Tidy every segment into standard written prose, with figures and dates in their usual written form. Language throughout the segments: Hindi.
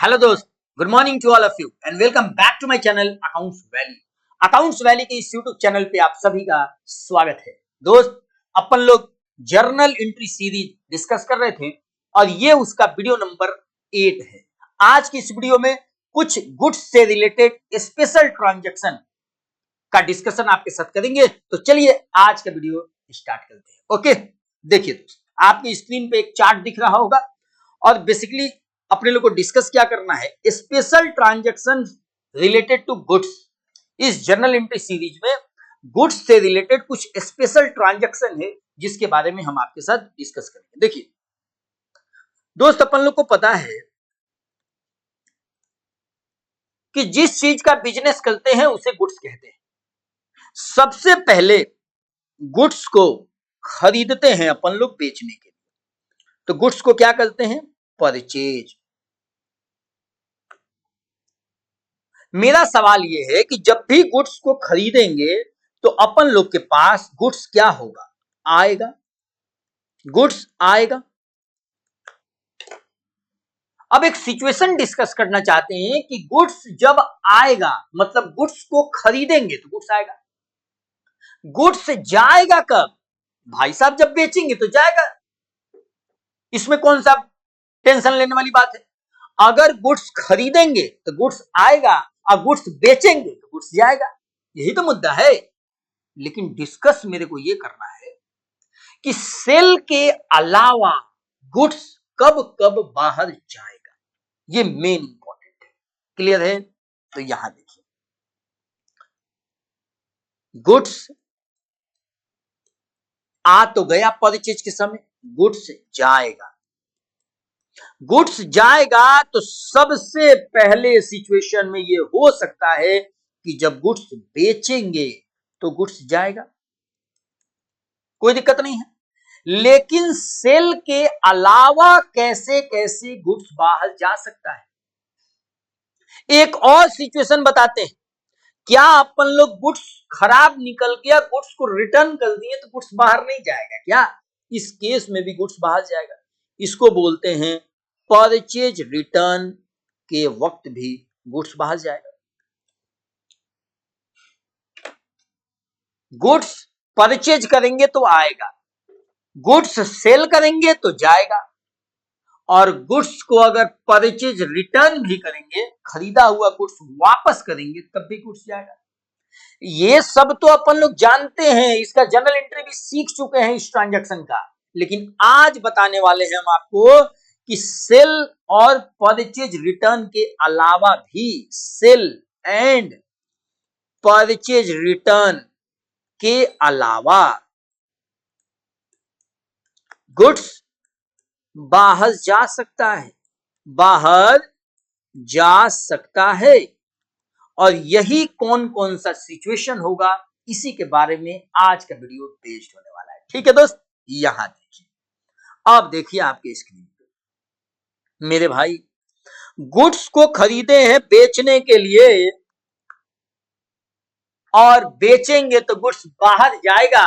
हेलो दोस्त, good morning to all of you and welcome back to my channel Accounts Valley. Accounts Valley के इस यूट्यूब चैनल पे आप सभी का स्वागत है। दोस्त, अपन लोग जर्नल एंट्री सीरीज डिस्कस कर रहे थे और ये उसका वीडियो नंबर 8 है। आज की इस वीडियो में कुछ गुड्स से रिलेटेड स्पेशल ट्रांजैक्शन का डिस्कशन आपके साथ करेंगे। तो चलिए आज का वीडियो स्टार्ट करते हैं। ओके, देखिए दोस्त, आपकी स्क्रीन पे एक चार्ट दिख रहा होगा और बेसिकली अपने लोग को डिस्कस क्या करना है, special transaction related to goods. इस जर्नल एंट्री सीरीज में गुड्स से रिलेटेड कुछ स्पेशल ट्रांजैक्शन है जिसके बारे में हम आपके साथ डिस्कस करेंगे। देखिए दोस्त, अपन लोग को पता है कि जिस चीज का बिजनेस करते हैं उसे गुड्स कहते हैं। सबसे पहले गुड्स को खरीदते हैं अपन लोग बेचने के लिए, तो गुड्स को क्या करते हैं, परचेज। मेरा सवाल यह है कि जब भी गुड्स को खरीदेंगे तो अपन लोग के पास गुड्स क्या होगा, आएगा, गुड्स आएगा। अब एक सिचुएशन डिस्कस करना चाहते हैं कि गुड्स जब आएगा मतलब गुड्स को खरीदेंगे तो गुड्स आएगा, गुड्स जाएगा कब, भाई साहब जब बेचेंगे तो जाएगा। इसमें कौन सा टेंशन लेने वाली बात है। अगर गुड्स खरीदेंगे तो गुड्स आएगा और गुड्स बेचेंगे तो गुड्स जाएगा, यही तो मुद्दा है। लेकिन डिस्कस मेरे को यह करना है कि सेल के अलावा गुड्स कब कब बाहर जाएगा, ये मेन इंपॉर्टेंट है। क्लियर है? तो यहां देखिए, गुड्स आ तो गया परचेज के समय, गुड्स जाएगा। गुड्स जाएगा तो सबसे पहले सिचुएशन में ये हो सकता है कि जब गुड्स बेचेंगे तो गुड्स जाएगा, कोई दिक्कत नहीं है। लेकिन सेल के अलावा कैसे कैसे गुड्स बाहर जा सकता है, एक और सिचुएशन बताते हैं। क्या अपन लोग गुड्स खराब निकल गया, गुड्स को रिटर्न कर दिए तो गुड्स बाहर नहीं जाएगा क्या? इस केस में भी गुड्स बाहर जाएगा। इसको बोलते हैं परचेज रिटर्न के वक्त भी गुड्स बाहर जाएगा। गुड्स परचेज करेंगे तो आएगा, गुड्स सेल करेंगे तो जाएगा, और गुड्स को अगर परचेज रिटर्न भी करेंगे, खरीदा हुआ गुड्स वापस करेंगे तब भी गुड्स जाएगा। ये सब तो अपन लोग जानते हैं, इसका जनरल एंट्री भी सीख चुके हैं इस ट्रांजैक्शन का। लेकिन आज बताने वाले हैं हम आपको कि सेल और परचेज रिटर्न के अलावा भी, सेल एंड परचेज रिटर्न के अलावा गुड्स बाहर जा सकता है, बाहर जा सकता है। और यही कौन कौन सा सिचुएशन होगा, इसी के बारे में आज का वीडियो बेस्ड होने वाला है। ठीक है दोस्त, यहां देखिए, अब देखिए आपके स्क्रीन पे मेरे भाई, गुड्स को खरीदे हैं बेचने के लिए और बेचेंगे तो गुड्स बाहर जाएगा,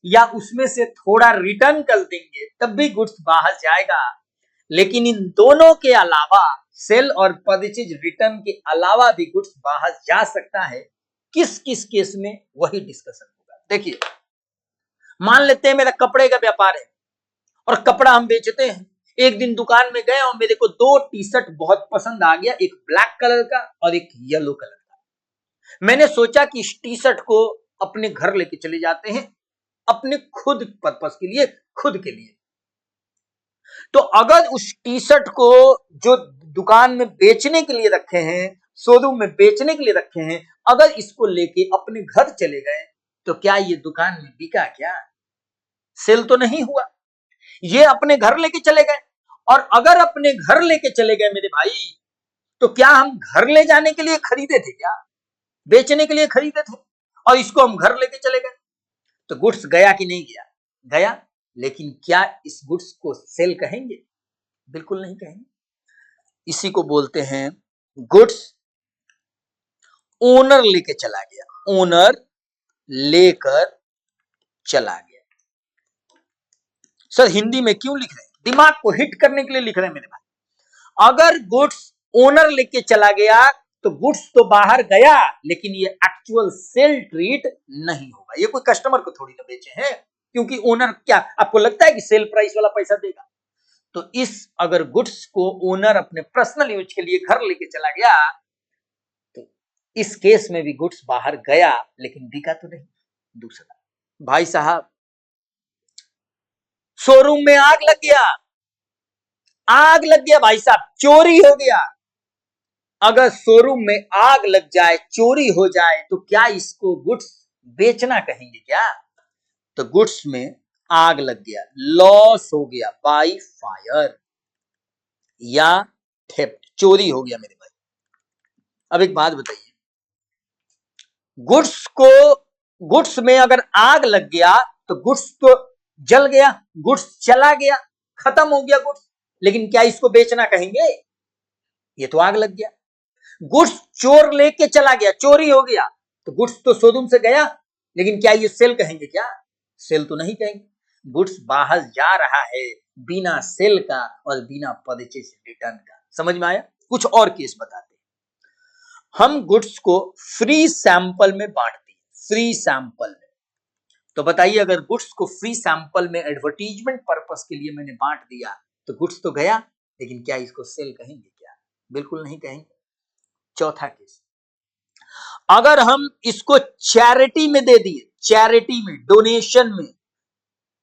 या उसमें से थोड़ा रिटर्न कर देंगे तब भी गुड्स बाहर जाएगा। लेकिन इन दोनों के अलावा, सेल और परचेज रिटर्न के अलावा भी गुड्स बाहर जा सकता है। किस किस केस में, वही डिस्कशन होगा। देखिए, मान लेते हैं मेरा कपड़े का व्यापार है और कपड़ा हम बेचते हैं। एक दिन दुकान में गए और मेरे को दो टी शर्ट बहुत पसंद आ गया, एक ब्लैक कलर का और एक येलो कलर का। मैंने सोचा कि इस टी शर्ट को अपने घर लेके चले जाते हैं, अपने खुद पर्पस के लिए, खुद के लिए। तो अगर उस टी शर्ट को जो दुकान में बेचने के लिए रखे हैं, शोरूम में बेचने के लिए रखे हैं, अगर इसको लेके अपने घर चले गए तो क्या ये दुकान में बिका? क्या सेल तो नहीं हुआ। ये अपने घर लेके चले गए, और अगर अपने घर लेके चले गए मेरे भाई, तो क्या हम घर ले जाने के लिए खरीदे थे? क्या बेचने के लिए खरीदे थे? और इसको हम घर लेके चले गए तो गुड्स गया कि नहीं गया? गया। लेकिन क्या इस गुड्स को सेल कहेंगे? बिल्कुल नहीं कहेंगे। इसी को बोलते हैं गुड्स ओनर लेके चला गया, ओनर लेकर चला गया। सर हिंदी में क्यों लिख रहे हैं? दिमाग को हिट करने के लिए लिख रहे हैं मेरे भाई। अगर गुड्स ओनर लेके चला गया तो गुड्स तो बाहर गया, लेकिन ये एक्चुअल सेल ट्रीट नहीं होगा। ये कोई कस्टमर को थोड़ी ना बेचे हैं, क्योंकि ओनर क्या आपको लगता है कि सेल प्राइस वाला पैसा देगा? तो इस अगर गुड्स को ओनर अपने पर्सनल यूज के लिए घर लेके चला गया तो इस केस में भी गुड्स बाहर गया लेकिन बिका तो नहीं। दूसरा, भाई साहब शोरूम में आग लग गया, आग लग गया भाई साहब, चोरी हो गया। अगर शोरूम में आग लग जाए, चोरी हो जाए, तो क्या इसको गुड्स बेचना कहेंगे क्या? तो गुड्स में आग लग गया, लॉस हो गया बाय फायर या थेफ्ट, चोरी हो गया मेरे भाई। अब एक बात बताइए, गुड्स में अगर आग लग गया तो गुड्स तो जल गया, गुड्स चला गया, खत्म हो गया गुड्स, लेकिन क्या इसको बेचना कहेंगे? ये तो आग लग गया। गुड्स चोर लेके चला गया, चोरी हो गया, तो गुड्स तो शोरूम से गया, लेकिन क्या ये सेल कहेंगे क्या? सेल तो नहीं कहेंगे। गुड्स बाहर जा रहा है बिना सेल का और बिना परचेज रिटर्न का। समझ में आया? कुछ और केस बताते हैं। हम गुड्स को फ्री सैंपल में बांटते हैं, फ्री सैंपल में। तो बताइए, अगर गुड्स को फ्री सैंपल में एडवर्टीजमेंट पर्पस के लिए मैंने बांट दिया तो गुड्स तो गया, लेकिन क्या इसको सेल कहेंगे क्या? बिल्कुल नहीं कहेंगे। चौथा केस, अगर हम इसको चैरिटी में दे दिए, चैरिटी में, डोनेशन में,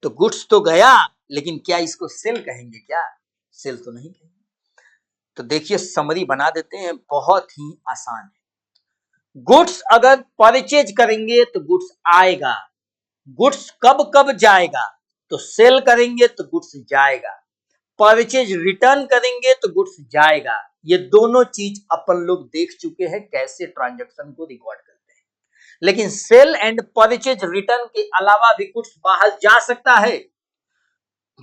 तो गुड्स तो गया, लेकिन क्या इसको सेल कहेंगे क्या? सेल तो नहीं कहेंगे। तो देखिए समरी बना देते हैं, बहुत ही आसान है। गुड्स अगर परचेज करेंगे तो गुड्स आएगा, गुड्स कब कब जाएगा? तो सेल करेंगे तो गुड्स जाएगा, परचेज रिटर्न करेंगे तो गुड्स जाएगा। ये दोनों चीज अपन लोग देख चुके हैं कैसे ट्रांजैक्शन को रिकॉर्ड करते हैं। लेकिन सेल एंड परचेज रिटर्न के अलावा भी गुड्स बाहर जा सकता है।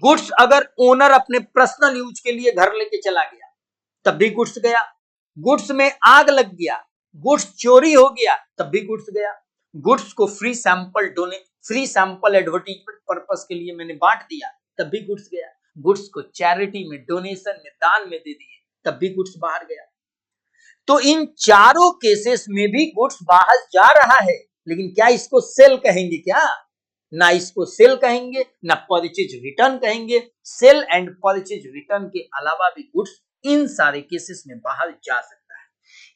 गुड्स अगर ओनर अपने पर्सनल यूज के लिए घर लेके चला गया तब भी गुड्स गया, गुड्स में आग लग गया, गुड्स चोरी हो गया, तब भी गुड्स गया। गुड्स को फ्री सैंपल एडवर्टीजमेंट पर्पस के लिए मैंने बांट दिया, तब भी गुड्स गया। गुड्स को चैरिटी में, डोनेशन में, दान में दे दिए, तब भी गुड्स बाहर गया। तो इन चारों केसेस में भी गुड्स बाहर जा रहा है, लेकिन क्या इसको सेल कहेंगे क्या? ना इसको सेल कहेंगे, ना परचेज रिटर्न कहेंगे। सेल एंड परचेज रिटर्न के अलावा भी गुड्स इन सारे केसेस में बाहर जा सकता है।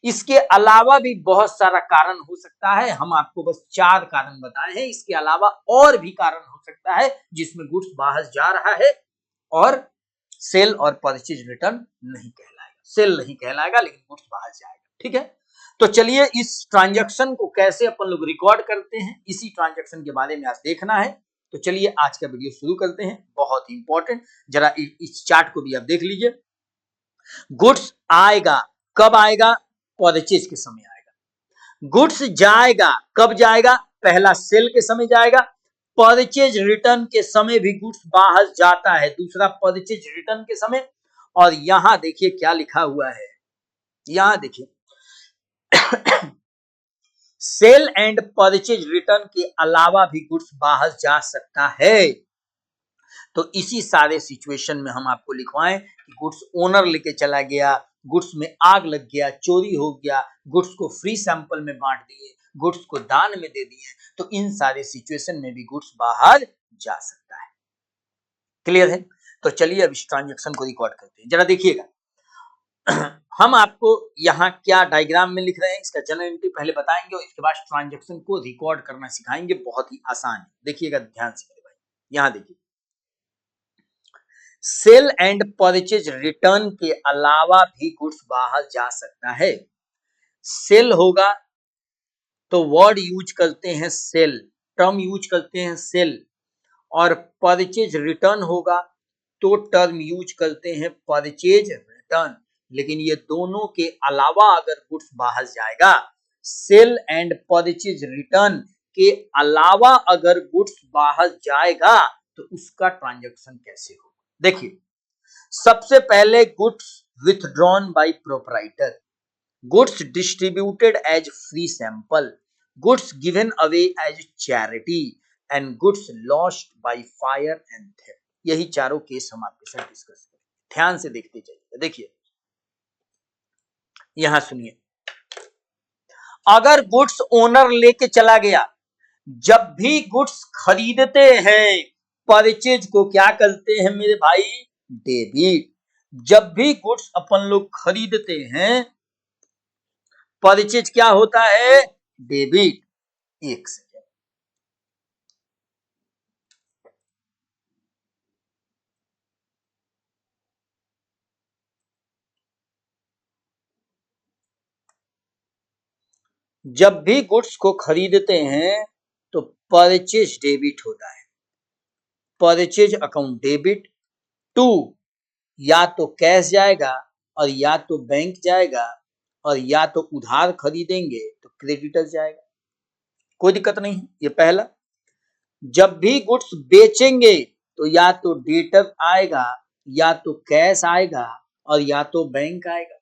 इसके अलावा भी बहुत सारा कारण हो सकता है, हम आपको बस 4 कारण बताए हैं। इसके अलावा और भी कारण हो सकता है जिसमें गुड्स बाहर जा रहा है और सेल और परचेज रिटर्न नहीं कहलाएगा, सेल नहीं कहलाएगा, लेकिन गुड्स बाहर जाएगा। ठीक है, तो चलिए इस ट्रांजैक्शन को कैसे अपन लोग रिकॉर्ड करते हैं, इसी ट्रांजैक्शन के बारे में आज देखना है। तो चलिए आज का वीडियो शुरू करते हैं, बहुत ही इंपॉर्टेंट। जरा इस चार्ट को भी आप देख लीजिए। गुड्स आएगा, कब आएगा? परचेज के समय आएगा। गुड्स जाएगा, कब जाएगा? पहला सेल के समय जाएगा। परचेज रिटर्न के समय भी गुड्स बाहर जाता है, दूसरा परचेज रिटर्न के समय। और यहां देखिए क्या लिखा हुआ है, यहां देखिए सेल एंड परचेज रिटर्न के अलावा भी गुड्स बाहर जा सकता है। तो इसी सारे सिचुएशन में हम आपको लिखवाएं कि गुड्स ओनर लेके चला गया, गुड्स में आग लग गया, चोरी हो गया, गुड्स को फ्री सैंपल में बांट दिए, गुड्स को दान में दे दिए, तो इन सारे सिचुएशन में भी गुड्स बाहर जा सकता है। क्लियर है? तो चलिए अब इस ट्रांजैक्शन को रिकॉर्ड करते हैं। जरा देखिएगा हम आपको यहाँ क्या डायग्राम में लिख रहे हैं, इसका जनरल एंट्री पहले बताएंगे और इसके बाद ट्रांजैक्शन को रिकॉर्ड करना सिखाएंगे। बहुत ही आसान है, देखिएगा ध्यान से मेरे भाई। यहाँ देखिए, सेल एंड परचेज रिटर्न के अलावा भी गुड्स बाहर जा सकता है। सेल होगा तो वर्ड यूज करते हैं सेल, टर्म यूज करते हैं सेल, और परचेज रिटर्न होगा तो टर्म यूज करते हैं परचेज रिटर्न। लेकिन ये दोनों के अलावा अगर गुड्स बाहर जाएगा, सेल एंड परचेज रिटर्न के अलावा अगर गुड्स बाहर जाएगा, तो उसका ट्रांजैक्शन कैसे होगा? देखिए, सबसे पहले goods withdrawn by proprietor, goods distributed as free sample, goods given away as charity, and goods lost by fire and theft. यही चारों केस हम आपके साथ डिस्कस करेंगे। ध्यान से देखते जाइए। देखिए, यहां सुनिए, अगर गुड्स ओनर लेके चला गया, जब भी गुड्स खरीदते हैं परचेज को क्या करते हैं मेरे भाई, डेबिट। जब भी गुड्स अपन लोग खरीदते हैं परचेज क्या होता है, डेबिट। एक सेकेंड, जब भी गुड्स को खरीदते हैं तो परचेज डेबिट होता है, परचेज अकाउंट डेबिट टू, या तो कैश जाएगा और या तो बैंक जाएगा और या तो उधार खरीदेंगे तो क्रेडिटर जाएगा, कोई दिक्कत नहीं है। ये पहला। जब भी गुड्स बेचेंगे तो या तो डेटर आएगा या तो कैश आएगा और या तो बैंक आएगा।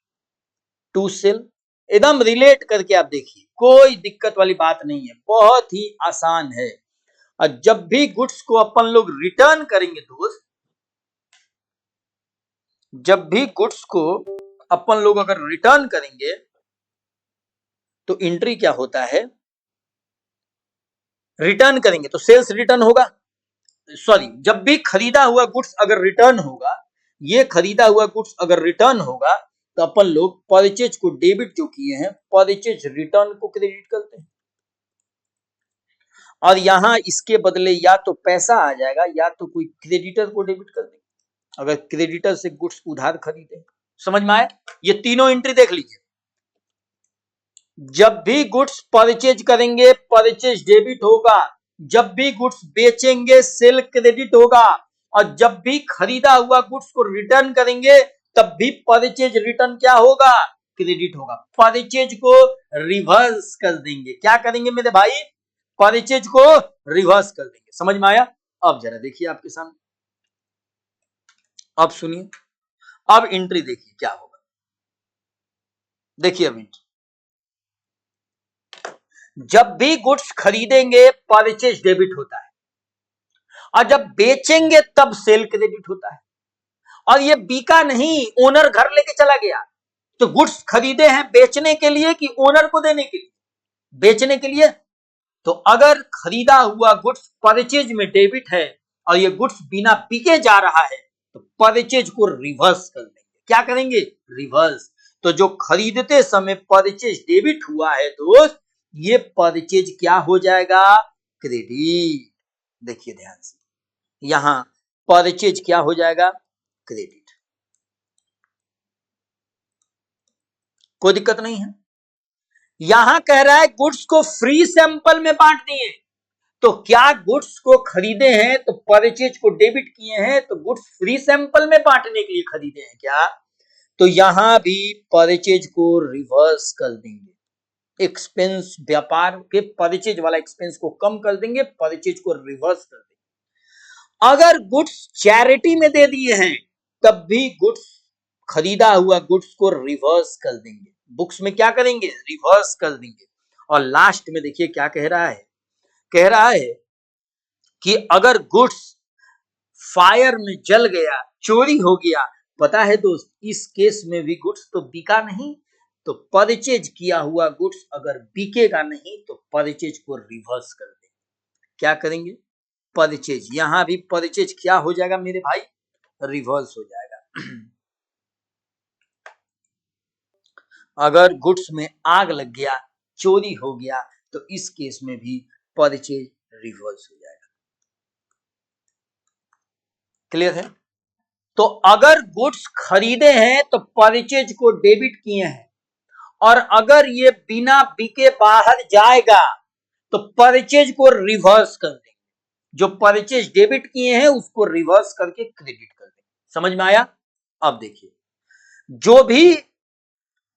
टू सेल एकदम रिलेट करके आप देखिए, कोई दिक्कत वाली बात नहीं है, बहुत ही आसान है। और जब भी गुड्स को अपन लोग रिटर्न करेंगे दोस्त, जब भी गुड्स को अपन लोग अगर रिटर्न करेंगे तो एंट्री क्या होता है, रिटर्न करेंगे तो सेल्स रिटर्न होगा, सॉरी, जब भी खरीदा हुआ गुड्स अगर रिटर्न होगा, ये खरीदा हुआ गुड्स अगर रिटर्न होगा तो अपन लोग परचेज को डेबिट जो किए हैं परचेज रिटर्न को क्रेडिट करते हैं। और यहां इसके बदले या तो पैसा आ जाएगा या तो कोई क्रेडिटर को डेबिट कर देंगे, अगर क्रेडिटर से गुड्स उधार खरीदे। समझ में आया? ये तीनों एंट्री देख लीजिए, जब भी गुड्स परचेज करेंगे परचेज डेबिट होगा, जब भी गुड्स बेचेंगे सेल क्रेडिट होगा, और जब भी खरीदा हुआ गुड्स को रिटर्न करेंगे तब भी परचेज रिटर्न क्या होगा, क्रेडिट होगा। परचेज को रिवर्स कर देंगे, क्या करेंगे मेरे भाई, परचेज को रिवर्स कर देंगे। समझ में आया? अब जरा देखिए आपके सामने, अब सुनिए, अब एंट्री देखिए क्या होगा। देखिए अब एंट्री, जब भी गुड्स खरीदेंगे परचेज डेबिट होता है और जब बेचेंगे तब सेल क्रेडिट होता है। और ये बिका नहीं, ओनर घर लेके चला गया, तो गुड्स खरीदे हैं बेचने के लिए कि ओनर को देने के लिए, बेचने के लिए। तो अगर खरीदा हुआ गुड्स परचेज में डेबिट है और ये गुड्स बिना बिके जा रहा है तो परचेज को रिवर्स कर देंगे, क्या करेंगे, रिवर्स। तो जो खरीदते समय परचेज डेबिट हुआ है दोस्त, ये परचेज क्या हो जाएगा, क्रेडिट। देखिए ध्यान से, यहां परचेज क्या हो जाएगा, क्रेडिट। कोई दिक्कत नहीं है। यहां कह रहा है गुड्स को फ्री सैंपल में बांट दिए, तो क्या गुड्स को खरीदे हैं तो परचेज को डेबिट किए हैं, तो गुड्स फ्री सैंपल में बांटने के लिए खरीदे हैं क्या, तो यहां भी परचेज को रिवर्स कर देंगे, एक्सपेंस, व्यापार के परचेज वाला एक्सपेंस को कम कर देंगे, परचेज को रिवर्स कर देंगे। अगर गुड्स चैरिटी में दे दिए हैं तब भी गुड्स, खरीदा हुआ गुड्स को रिवर्स कर देंगे, बुक्स में क्या करेंगे, रिवर्स कर देंगे। और लास्ट में देखिए क्या कह रहा है, कह रहा है कि अगर गुड्स फायर में जल गया, चोरी हो गया, पता है दोस्त इस केस में भी गुड्स तो बिका नहीं, तो परचेज किया हुआ गुड्स अगर बिकेगा नहीं तो परचेज को रिवर्स कर देंगे, क्या करेंगे, परचेज, यहां भी परचेज क्या हो जाएगा मेरे भाई, रिवर्स हो जाएगा। अगर गुड्स में आग लग गया, चोरी हो गया, तो इस केस में भी परचेज रिवर्स हो जाएगा। क्लियर है? तो अगर गुड्स खरीदे हैं तो परचेज को डेबिट किए हैं, और अगर ये बिना बिके बाहर जाएगा तो परचेज को रिवर्स कर देंगे, जो परचेज डेबिट किए हैं उसको रिवर्स करके क्रेडिट कर देंगे। समझ में आया? अब देखिए, जो भी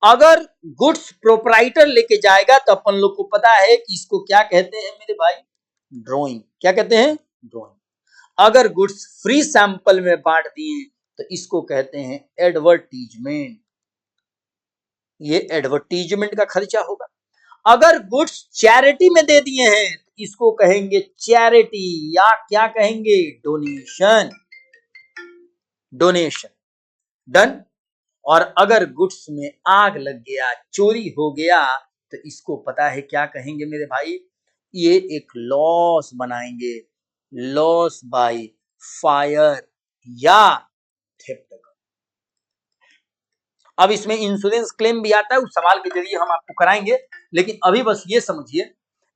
अगर गुड्स प्रोपराइटर लेके जाएगा तो अपन लोग को पता है कि इसको क्या कहते हैं मेरे भाई, ड्रॉइंग। क्या कहते हैं, ड्रॉइंग। अगर गुड्स फ्री सैंपल में बांट दिए तो इसको कहते हैं एडवर्टीजमेंट, ये एडवर्टीजमेंट का खर्चा होगा। अगर गुड्स चैरिटी में दे दिए हैं तो इसको कहेंगे चैरिटी, या क्या कहेंगे, डोनेशन, डोनेशन। डन। और अगर गुड्स में आग लग गया, चोरी हो गया, तो इसको पता है क्या कहेंगे मेरे भाई? ये एक लॉस बनाएंगे, लॉस बाय फायर या थेफ्ट। अब इसमें इंश्योरेंस क्लेम भी आता है, उस सवाल के जरिए हम आपको कराएंगे, लेकिन अभी बस ये समझिए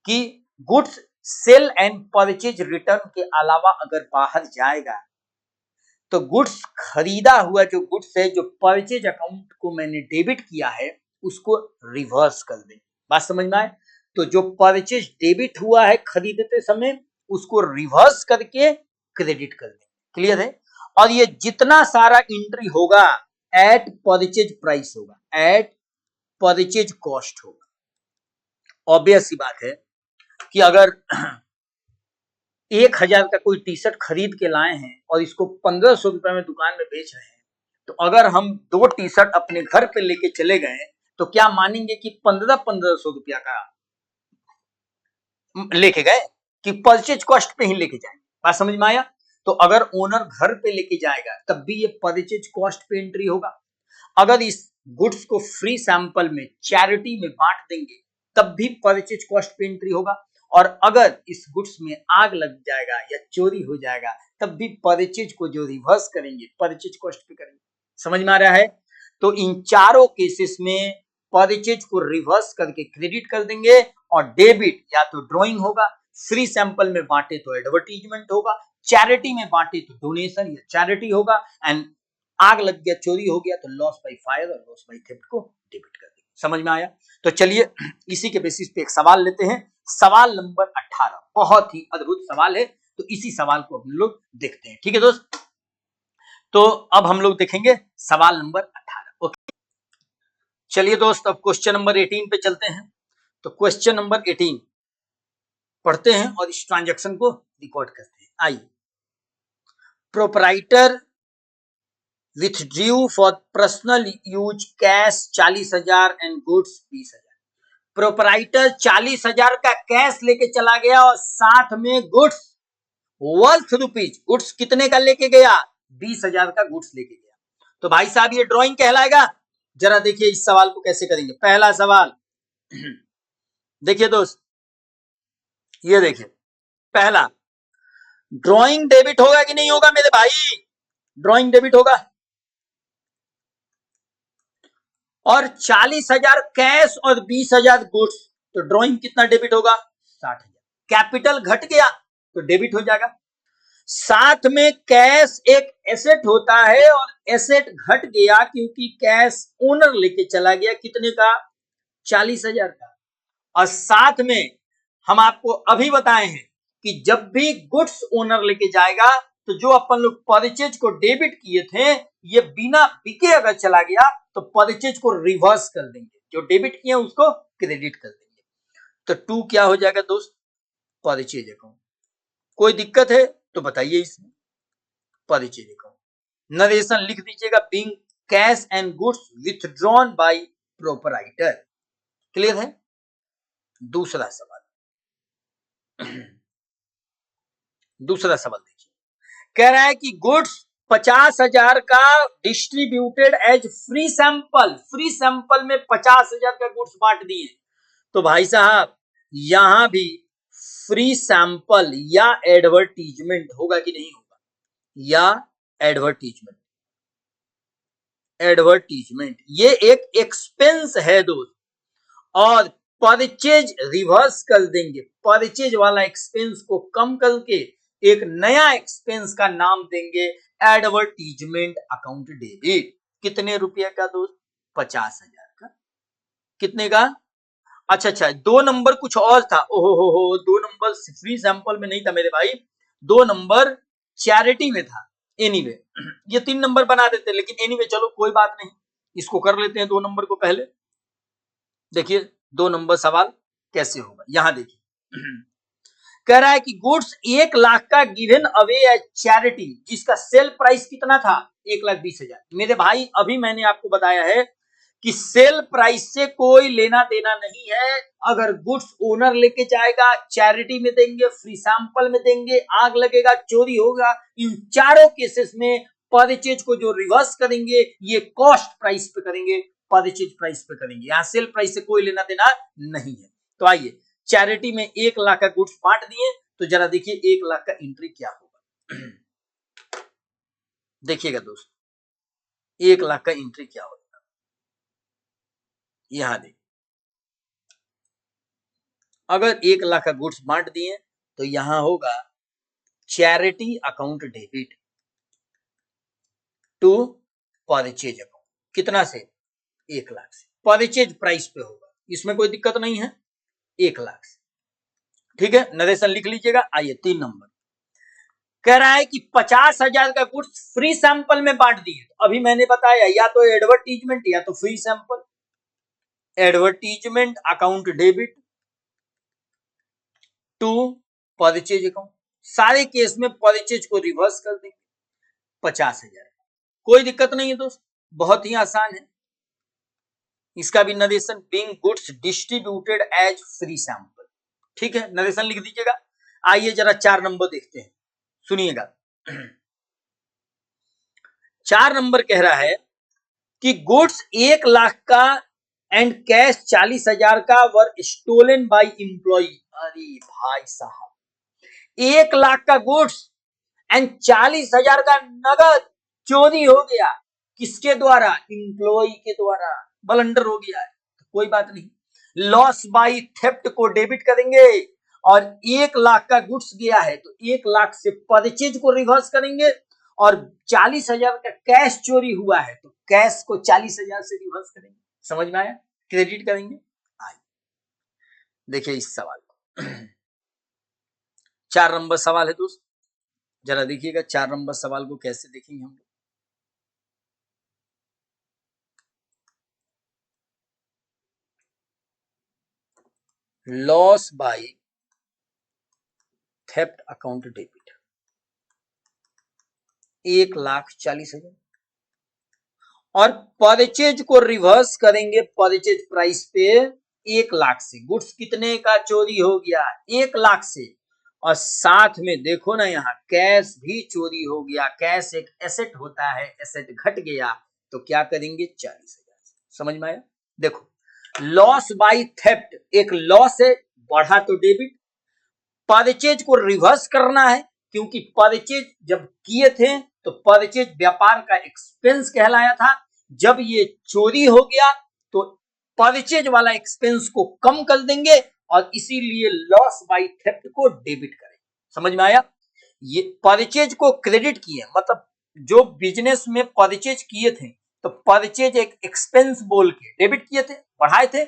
कि goods sale and purchase return के अलावा अगर बाहर जाएगा तो गुड्स खरीदा हुआ जो गुड्स है, जो परचेज अकाउंट को मैंने डेबिट किया है, उसको रिवर्स कर दें। बात समझ में आए? तो जो परचेज डेबिट हुआ है खरीदते समय, उसको रिवर्स करके क्रेडिट कर दें। क्लियर है? और ये जितना सारा एंट्री होगा एट परचेज प्राइस होगा, एट परचेज कॉस्ट होगा। ऑब्वियस सी बात है कि अगर 1000 का कोई टी शर्ट खरीद के लाए हैं और इसको 1500 रुपए में दुकान में बेच रहे हैं, तो अगर हम 2 टी शर्ट अपने घर पे लेके चले गए तो क्या मानेंगे कि 1500 रुपया का लेके गए कि परचेज कॉस्ट पे ही लेके जाएंगे? बात समझ में आया? तो अगर ओनर घर पे लेके जाएगा तब भी ये परचेज कॉस्ट पे एंट्री होगा। अगर इस गुड्स को फ्री सैंपल में चैरिटी में बांट देंगे तब भी परचेज कॉस्ट पे एंट्री होगा। और अगर इस गुड्स में आग लग जाएगा या चोरी हो जाएगा तब भी परचेज को जो रिवर्स करेंगे परचेज कॉस्ट पे करेंगे। समझ में आ रहा है? तो इन चारों केसेस में परचेज को रिवर्स करके क्रेडिट कर देंगे और डेबिट या तो ड्रॉइंग होगा, फ्री सैंपल में बांटे तो एडवर्टीजमेंट होगा, चैरिटी में बांटे तो डोनेशन या चैरिटी होगा, एंड आग लग गया, चोरी हो गया तो लॉस बाय फायर और लॉस बाय थेफ्ट को डेबिट कर देंगे। समझ में आया? तो चलिए इसी के बेसिस पे एक सवाल लेते हैं। सवाल नंबर 18 बहुत ही अद्भुत सवाल है, तो इसी सवाल को हम लोग देखते हैं। ठीक है दोस्त? तो अब हम लोग देखेंगे सवाल नंबर 18। ओके, चलिए दोस्त अब क्वेश्चन नंबर 18 पे चलते हैं। तो क्वेश्चन नंबर 18 पढ़ते हैं और इस ट्रांजैक्शन को रिकॉर्ड करते हैं। आइए। Proprietor withdrew for personal use cash 40,000 and goods 20,000। Proprietor 40,000 का कैश लेके चला गया और साथ में गुड्स वर्थ रुपीज, गुड्स कितने का लेके गया? 20,000 का गुड्स लेके गया। तो भाई साहब ये ड्राइंग कहलाएगा? जरा देखिए इस सवाल को कैसे करेंगे। पहला सवाल देखिए दोस्त, ये देखिए पहला, ड्राइंग डेबिट होगा कि नहीं होगा मेरे भाई? ड्राइंग डेबिट होगा। और 40,000 कैश और 20,000 गुड्स, तो ड्राइंग कितना डेबिट होगा? 60,000। कैपिटल घट गया तो डेबिट हो जाएगा। साथ में कैश एक एसेट होता है और एसेट घट गया क्योंकि कैश ओनर लेके चला गया, कितने का? 40,000 का। और साथ में हम आपको अभी बताए हैं कि जब भी गुड्स ओनर लेके जाएगा तो जो अपन लोग परचेज को डेबिट किए थे, ये बिना बिके अगर चला गया तो परचेज को रिवर्स कर देंगे, जो डेबिट किए उसको क्रेडिट कर देंगे। तो 2 क्या हो जाएगा दोस्त? Purchase account. कोई दिक्कत है तो बताइए इसमें। परचेज अकाउंट नरेशन लिख दीजिएगा, being cash and goods withdrawn bye proprietor. Clear है? दूसरा सवाल दूसरा सवाल देखिए, कह रहा है कि गुड्स 50,000 का distributed as free sample, free sample में 50,000 का गुड्स बांट दिए। तो भाई साहब यहां भी फ्री सैंपल या एडवर्टीजमेंट होगा कि नहीं होगा? या एडवर्टीजमेंट, एडवर्टीजमेंट ये एक एक्सपेंस है दोस्त, और परचेज रिवर्स कर देंगे। परचेज वाला एक्सपेंस को कम करके एक नया एक्सपेंस का नाम देंगे एडवर्टीजमेंट अकाउंट डेबिट। कितने रुपए का दोस्त? 50,000 का। कितने का? अच्छा, 2 नंबर कुछ और था। ओहो हो, 2 नंबर फ्री सैंपल में नहीं था मेरे भाई, 2 नंबर चैरिटी में था। एनीवे ये 3 नंबर बना देते, लेकिन एनीवे चलो कोई बात नहीं, इसको कर लेते हैं 2 नंबर को पहले। देखिए 2 नंबर सवाल कैसे होगा, यहां देखिए कह रहा है कि गुड्स 1 लाख का गिवन अवे एज चैरिटी, जिसका सेल प्राइस कितना था? 1,20,000। मेरे भाई अभी मैंने आपको बताया है कि सेल प्राइस से कोई लेना देना नहीं है। अगर गुड्स ओनर लेके जाएगा, चैरिटी में देंगे, फ्री सैंपल में देंगे, आग लगेगा, चोरी होगा, इन चारों केसेस में परचेज को जो रिवर्स करेंगे ये कॉस्ट प्राइस पे करेंगे, परचेज प्राइस पे करेंगे। यहां सेल प्राइस से कोई लेना देना नहीं है। तो आइए चैरिटी में 1 लाख का गुड्स बांट दिए, तो जरा देखिए 1 लाख का एंट्री क्या होगा। देखिएगा दोस्त 1 लाख का एंट्री क्या होगा, यहां देखिए अगर 1 लाख का गुड्स बांट दिए तो यहां होगा charity account debit to purchase account, कितना से 1 लाख से, परचेज प्राइस पे होगा, इसमें कोई दिक्कत नहीं है, 1 लाख से। ठीक है, नरेशन लिख लीजिएगा। आइए 3 नंबर कह रहा है कि 50,000 का गुड्स फ्री सैंपल में बांट दिए। तो अभी मैंने बताया या तो एडवर्टीजमेंट या तो free sample, advertisement account debit to purchase account, सारे केस में परचेज को रिवर्स कर देंगे 50,000, कोई दिक्कत नहीं है दोस्त, बहुत ही आसान है। इसका भी narration being goods distributed as free sample, ठीक है, नरेशन लिख दीजिएगा। आइए जरा 4 नंबर देखते हैं, सुनिएगा। 4 नंबर कह रहा है कि गुड्स 1 लाख का एंड कैश 40,000 का वर स्टोलन बाय एम्प्लॉय। अरे भाई साहब, 1 लाख का गुड्स एंड 40,000 का नगद चोरी हो गया, किसके द्वारा, एम्प्लॉय के द्वारा, ब्लंडर हो गया है, तो कोई बात नहीं, लॉस बाय थेफ्ट को डेबिट करेंगे, और 1 लाख का गुड्स गया है तो 1 लाख से परचेज को रिवर्स करेंगे, और 40,000 का कैश चोरी हुआ है तो कैश को 40,000 से रिवर्स करेंगे। समझ में आया, क्रेडिट करेंगे। आइए देखिए इस सवाल को 4 नंबर सवाल है दोस्त, जरा देखिएगा 4 नंबर सवाल को कैसे देखेंगे हम लोग। Loss by theft account debit 1,40,000 और परचेज को रिवर्स करेंगे परचेज प्राइस पे 1 लाख से। गुड्स कितने का चोरी हो गया, 1 लाख से, और साथ में देखो ना यहाँ कैश भी चोरी हो गया, कैश एक एसेट होता है, एसेट घट गया तो क्या करेंगे 40,000। समझ में आया, देखो लॉस बाय थेफ्ट एक लॉस है, बढ़ा तो डेबिट, परचेज को रिवर्स करना है क्योंकि परचेज जब किए थे तो परचेज व्यापार का एक्सपेंस कहलाया था, जब ये चोरी हो गया तो परचेज वाला एक्सपेंस को कम कर देंगे और इसीलिए लॉस बाय थेफ्ट को डेबिट करेंगे। समझ में आया, ये परचेज को क्रेडिट किए, मतलब जो बिजनेस में परचेज किए थे तो परचेज एक एक्सपेंस बोल के डेबिट किए थे, बढ़ाए थे,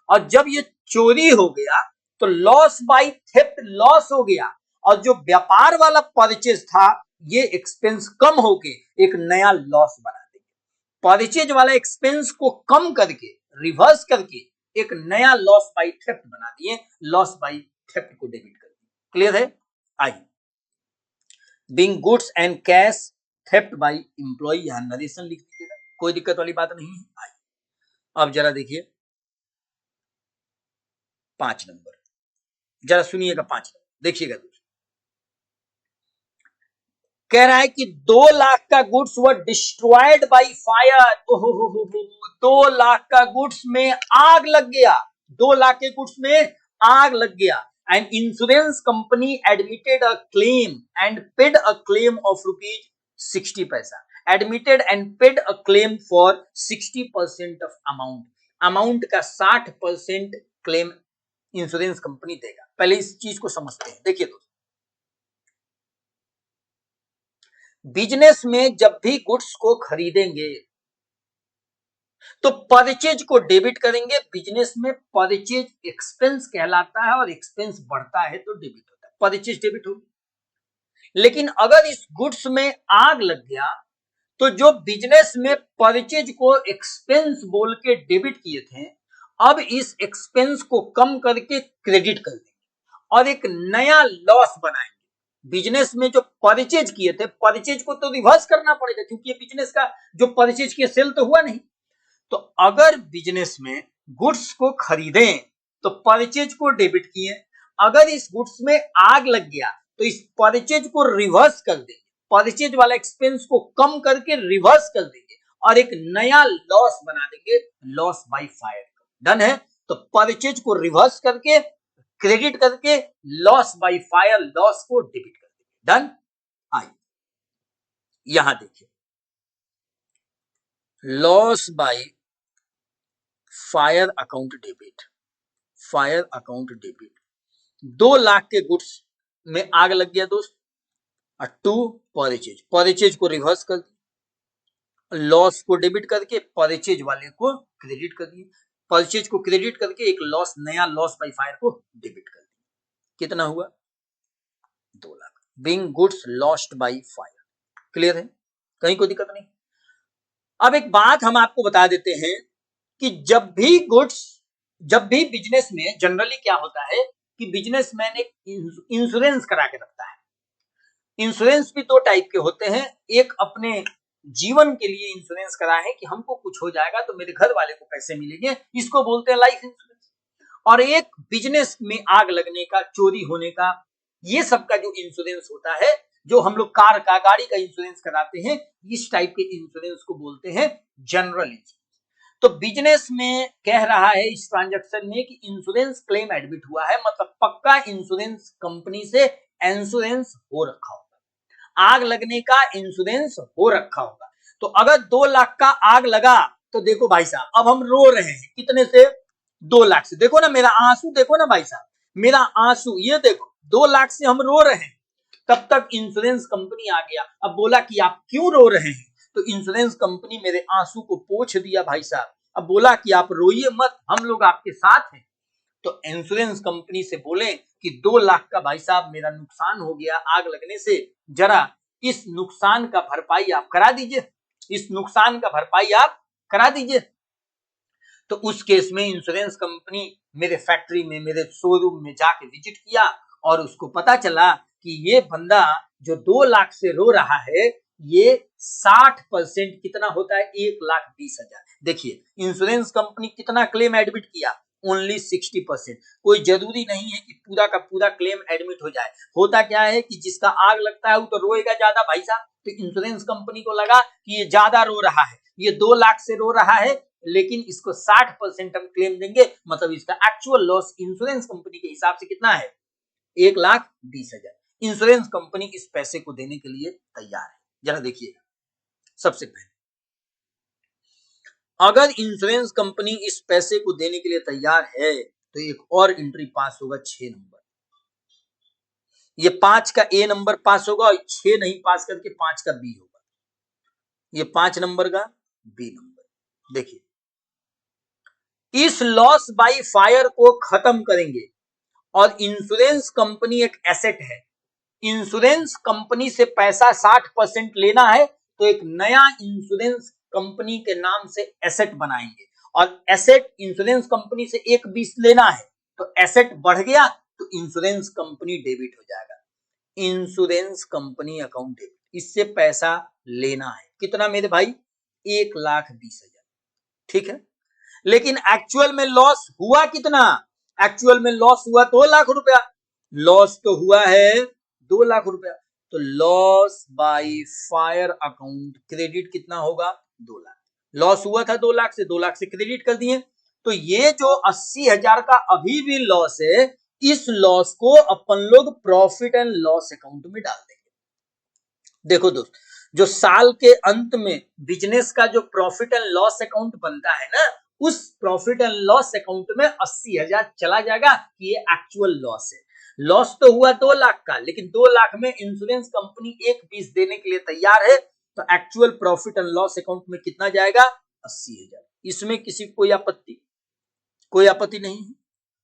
और जब ये चोरी हो गया तो लॉस बाय थेफ्ट लॉस हो गया, और जो व्यापार वाला परचेज था ये एक्सपेंस कम होके एक नया लॉस बना देंगे। परचेज वाला एक्सपेंस को कम करके रिवर्स करके एक नया लॉस बाय थेफ्ट बना दिए, लॉस बाय थेफ्ट को डेबिट कर दिए। क्लियर है। आइए being goods and cash theft by employee, यहां नरेशन लिख दीजिएगा, कोई दिक्कत वाली बात नहीं है। आइए अब जरा देखिए 5 नंबर, जरा सुनिएगा 5 नंबर देखिएगा दोस्तों, कह रहा है कि 2 लाख का goods were destroyed by fire. 2 lakh का गुड्स में आग लग गया, 2 लाख के गुड्स में आग लग गया, and insurance company admitted a claim and paid a claim of ₹60 पैसा, admitted and paid a claim for 60% of amount, amount का 60% क्लेम इंश्योरेंस कंपनी देगा। पहले इस चीज को समझते हैं। देखिए दोस्तों, बिजनेस में जब भी गुड्स को खरीदेंगे तो परचेज को डेबिट करेंगे, बिजनेस में परचेज एक्सपेंस कहलाता है और एक्सपेंस बढ़ता है तो डेबिट होता है, परचेज डेबिट होगी। लेकिन अगर इस गुड्स में आग लग गया तो जो बिजनेस में परचेज को एक्सपेंस बोल के डेबिट किए थे, अब इस एक्सपेंस को कम करके क्रेडिट कर देंगे और एक नया लॉस बनाएंगे। बिजनेस में जो परचेज किए थे, परचेज को तो रिवर्स करना पड़ेगा क्योंकि बिजनेस का जो परचेज किया सेल तो हुआ नहीं। तो अगर बिजनेस में गुड्स को खरीदे तो परचेज को डेबिट किए, अगर इस गुड्स में आग लग गया तो इस परचेज को रिवर्स कर देंगे, परचेज वाला एक्सपेंस को कम करके रिवर्स कर देंगे और एक नया लॉस बना देंगे, लॉस बाय फायर। डन है। तो परचेज को रिवर्स करके, क्रेडिट करके, लॉस बाय फायर, लॉस को डेबिट कर देंगे। डन। आइए यहां देखिए, loss by fire account debit, fire account debit. 2 lakh के गुड्स में आग लग गया दोस्त, टू परचेज, परचेज को रिवर्स कर दिया, लॉस को डेबिट करके परचेज वाले को क्रेडिट कर दिया, परचेज को क्रेडिट करके एक लॉस, नया लॉस बाय फायर को डेबिट कर दिया। कितना हुआ? 2 lakh. Being goods lost by fire. Clear है? कहीं कोई दिक्कत नहीं। अब एक बात हम आपको बता देते हैं कि जब भी बिजनेस में जनरली क्या होता है कि बिजनेसमैन एक इंश्योरेंस करा के रखता है। इंश्योरेंस भी 2 टाइप के होते हैं, एक अपने जीवन के लिए इंश्योरेंस करा है कि हमको कुछ हो जाएगा तो मेरे घर वाले को पैसे मिलेंगे, इसको बोलते हैं लाइफ इंश्योरेंस। और एक बिजनेस में आग लगने का, चोरी होने का, ये सब का जो इंश्योरेंस होता है, जो हम लोग कार का, गाड़ी का इंश्योरेंस कराते हैं, इस टाइप के इंश्योरेंस को बोलते हैं जनरल इंश्योरेंस। तो बिजनेस में कह रहा है इस ट्रांजैक्शन में कि इंश्योरेंस क्लेम एडमिट हुआ है, मतलब पक्का इंश्योरेंस कंपनी से इंश्योरेंस हो रखा होगा, आग लगने का इंश्योरेंस हो रखा होगा। तो अगर 2 लाख का आग लगा तो देखो भाई साहब, अब हम रो रहे हैं कितने से? 2 लाख से। देखो ना मेरा आंसू, देखो ना भाई साहब, मेरा आंसू, ये देखो 2 लाख से हम रो रहे हैं। तब तक इंश्योरेंस कंपनी आ गया, अब बोला कि आप क्यों रो रहे हैं? तो इंश्योरेंस कंपनी मेरे आंसू को पोंछ दिया भाई साहब। अब बोला कि आप रोइए मत, हम लोग आपके साथ हैं। तो इंश्योरेंस कंपनी से बोले कि 2 लाख का भाई साहब मेरा नुकसान हो गया आग लगने से, जरा इस नुकसान का भरपाई आप करा दीजिए, इस नुकसान का भरपाई आप करा दीजिए। तो उस केस में इंश्योरेंस कंपनी मेरे फैक्ट्री में, मेरे शोरूम में जाके विजिट किया और उसको पता चला कि ये बंदा जो 2 लाख से रो रहा है, ये 60% कितना होता है? 1,20,000। देखिए इंश्योरेंस कंपनी कितना क्लेम एडमिट किया? ओनली 60%। कोई जरूरी नहीं है कि पूरा का पूरा क्लेम एडमिट हो जाए। होता क्या है कि जिसका आग लगता है वो तो रोएगा ज्यादा भाई साहब। तो इंश्योरेंस कंपनी को लगा कि ये ज्यादा रो रहा है, ये 2 लाख से रो रहा है, लेकिन इसको 60% हम क्लेम देंगे, मतलब इसका एक्चुअल लॉस इंश्योरेंस कंपनी के हिसाब से कितना है? 1,20,000। इंश्योरेंस कंपनी इस पैसे को देने के लिए तैयार है। जरा देखिएगा, सबसे पहले अगर इंश्योरेंस कंपनी इस पैसे को देने के लिए तैयार है तो एक और एंट्री पास होगा, 6 नंबर। ये 5 का ए नंबर पास होगा और 6 नहीं पास करके 5 का बी होगा। ये 5 नंबर का बी नंबर। देखिए, इस लॉस बाय फायर को खत्म करेंगे और इंश्योरेंस कंपनी एक एसेट है, इंश्योरेंस कंपनी से पैसा 60% लेना है तो एक नया इंश्योरेंस कंपनी के नाम से एसेट बनाएंगे, और एसेट इंश्योरेंस कंपनी से 1,20 लेना है तो एसेट बढ़ गया तो इंश्योरेंस कंपनी डेबिट हो जाएगा, इंश्योरेंस कंपनी अकाउंट डेबिट। इससे पैसा लेना है कितना मेरे भाई? 1,20,000। ठीक है, लेकिन एक्चुअल में लॉस हुआ कितना? एक्चुअल में लॉस हुआ 2 लाख रुपया, लॉस तो हुआ है 2 लाख रुपया। तो loss by fire account credit कितना होगा? 2 लाख। लॉस हुआ था 2 लाख से, 2 लाख से क्रेडिट कर दिए। तो ये जो 80,000 का अभी भी लॉस है, इस लॉस को अपन लोग प्रॉफिट एंड लॉस अकाउंट में डाल देंगे। देखो दोस्त, जो साल के अंत में बिजनेस का जो प्रॉफिट एंड लॉस अकाउंट बनता है ना, उस प्रॉफिट एंड लॉस अकाउंट में 80,000 चला जाएगा कि ये एक्चुअल लॉस है। लॉस तो हुआ 2 लाख का, लेकिन 2 लाख में इंश्योरेंस कंपनी 1,20 देने के लिए तैयार है, तो actual profit and loss account में कितना जाएगा? 80,000। इसमें किसी को कोई आपत्ति नहीं है।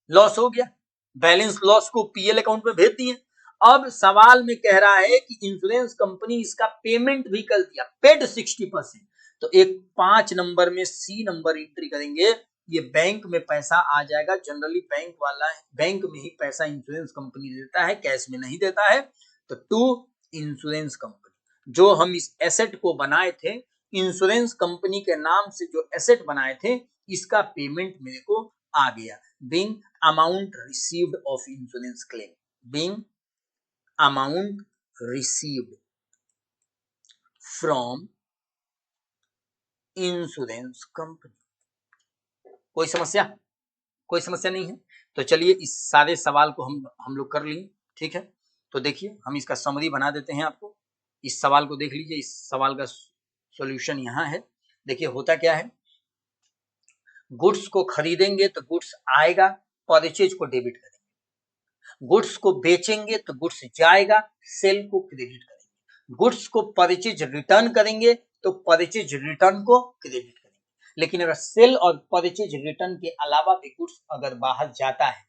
लॉस हो गया, बैलेंस लॉस को पीएल अकाउंट में भेज दिए। अब सवाल में कह रहा है कि इंश्योरेंस कंपनी इसका पेमेंट भी कर दिया, पेड 60%। तो एक 5 नंबर में सी नंबर एंट्री करेंगे, ये बैंक में पैसा आ जाएगा। जनरली बैंक वाला है, बैंक में ही पैसा इंश्योरेंस कंपनी देता है, कैश में नहीं देता है। तो टू इंश्योरेंस कंपनी, जो हम इस एसेट को बनाए थे, इंश्योरेंस कंपनी के नाम से जो एसेट बनाए थे, इसका पेमेंट मेरे को आ गया। Being amount received of insurance claim, being amount received from insurance company. कोई समस्या? कोई समस्या नहीं है। तो चलिए इस सारे सवाल को हम लोग कर लिए, ठीक है। तो देखिए हम इसका समरी बना देते हैं आपको। इस सवाल को देख लीजिए, इस सवाल का सॉल्यूशन यहाँ है। देखिए होता क्या है, गुड्स को खरीदेंगे तो गुड्स आएगा, परचेज को डेबिट करेंगे। गुड्स को बेचेंगे तो गुड्स जाएगा, सेल को क्रेडिट करेंगे। गुड्स को परचेज रिटर्न करेंगे तो परचेज रिटर्न को क्रेडिट करेंगे। लेकिन अगर सेल और परचेज रिटर्न के अलावा भी गुड्स अगर बाहर जाता है,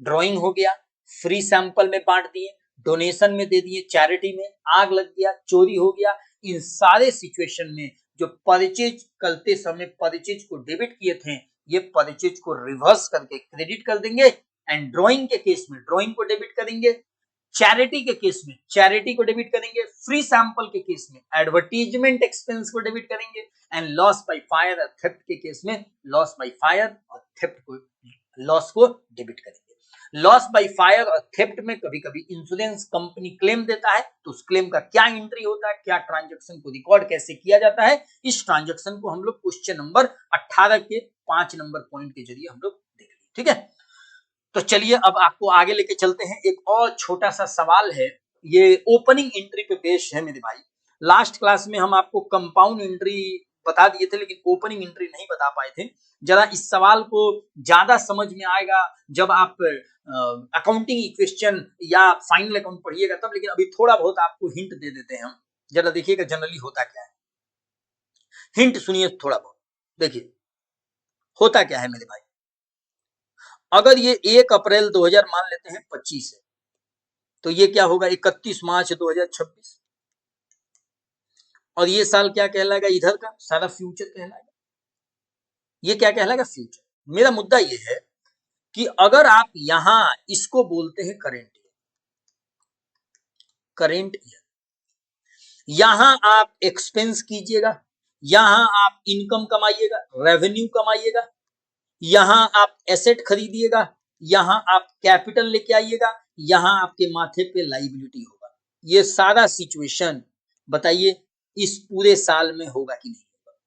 ड्राइंग हो गया, फ्री सैंपल में बांट दिए, डोनेशन में दे दिए, चैरिटी में, आग लग गया, चोरी हो गया, इन सारे सिचुएशन में जो परचेज करते समय परचेज को डेबिट किए थे, ये परचेज को रिवर्स करके क्रेडिट कर देंगे। एंड ड्राइंग के केस में ड्राइंग को डेबिट करेंगे, चैरिटी के केस में चैरिटी को डेबिट करेंगे, फ्री सैंपल के केस में एडवर्टीजमेंट एक्सपेंस को डेबिट करेंगे, एंड लॉस बाय फायर और थेफ्ट के केस में लॉस बाय फायर और थेफ्ट को लॉस को डेबिट करेंगे। लॉस बाय फायर और थेफ्ट में कभी कभी इंश्योरेंस कंपनी क्लेम देता है, तो उस क्लेम का क्या एंट्री होता है, क्या ट्रांजैक्शन को रिकॉर्ड कैसे किया जाता है, इस ट्रांजैक्शन को हम लोग क्वेश्चन नंबर 18 के 5 नंबर पॉइंट के जरिए हम लोग देख लेंगे, ठीक है। तो चलिए अब आपको आगे लेके चलते हैं। एक और छोटा सा सवाल है, ये ओपनिंग एंट्री पे बेस्ड है मेरे भाई। लास्ट क्लास में हम आपको कंपाउंड एंट्री बता दिए थे, लेकिन ओपनिंग एंट्री नहीं बता पाए थे। जरा इस सवाल को ज्यादा समझ में आएगा जब आप अकाउंटिंग इक्वेशन या फाइनल अकाउंट पढ़िएगा तब, लेकिन अभी थोड़ा बहुत आपको हिंट दे देते हैं हम। जरा देखिएगा जनरली होता क्या है, हिंट सुनिए थोड़ा बहुत। देखिए होता क्या है मेरे भाई, अगर ये 1 अप्रैल 2000 मान लेते हैं 25 है, तो ये क्या होगा 31 मार्च 2026, और ये साल क्या कहलाएगा, इधर का सारा फ्यूचर कहलाएगा। ये क्या कहलाएगा, फ्यूचर। मेरा मुद्दा ये है कि अगर आप यहां इसको बोलते हैं करेंट ईयर, करेंट ईयर, यहां आप एक्सपेंस कीजिएगा, यहां आप इनकम कमाइएगा, रेवेन्यू कमाइएगा, यहां आप एसेट खरीदिएगा, यहां आप कैपिटल लेके आइएगा, यहां आपके माथे पे लाइबिलिटी होगा। ये सारा सिचुएशन बताइए इस पूरे साल में होगा कि नहीं होगा।